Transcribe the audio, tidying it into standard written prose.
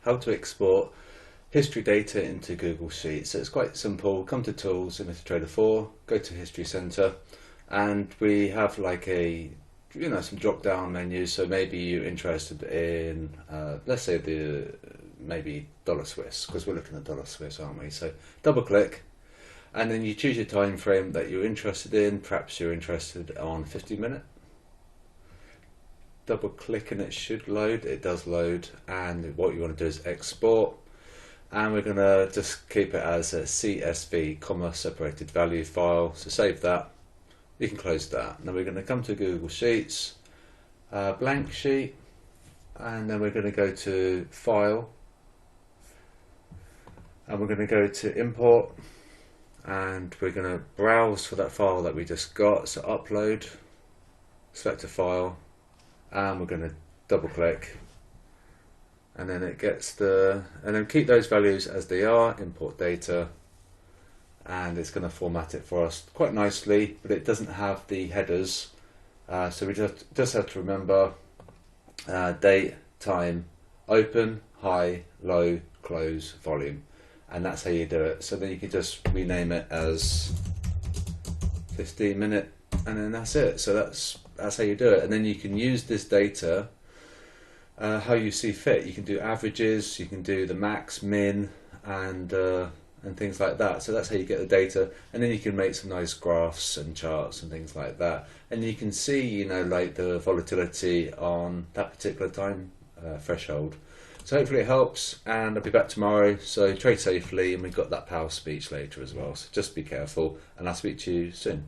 how to export history data into Google Sheets. So it's quite simple. Come to Tools in MetaTrader 4, go to History Center, and we have like a some drop down menus. So maybe you're interested in let's say the maybe dollar Swiss, because we're looking at dollar Swiss, aren't we? So double click, and then you choose your time frame that you're interested in. Perhaps you're interested on 50-minute. Double click and it should load. It does load, and what you want to do is export, and we're going to just keep it as a CSV comma separated value file. So save that. You can close that. Now we're going to come to Google Sheets, blank sheet, and then we're going to go to File, and we're going to go to Import, and we're going to browse for that file that we just got. So upload, select a file, and we're going to double click, and then it gets and then keep those values as they are, import data, and it's going to format it for us quite nicely, but it doesn't have the headers, so we just have to remember date, time, open, high, low, close, volume, and that's how you do it. So then you can just rename it as 15-minute, and then that's it. So that's how you do it, and then you can use this data how you see fit. You can do averages, you can do the max, min, and things like that. So that's how you get the data, and then you can make some nice graphs and charts and things like that, and you can see like the volatility on that particular time threshold. So hopefully it helps, and I'll be back tomorrow. So trade safely, and we've got that power speech later as well, so just be careful, and I'll speak to you soon.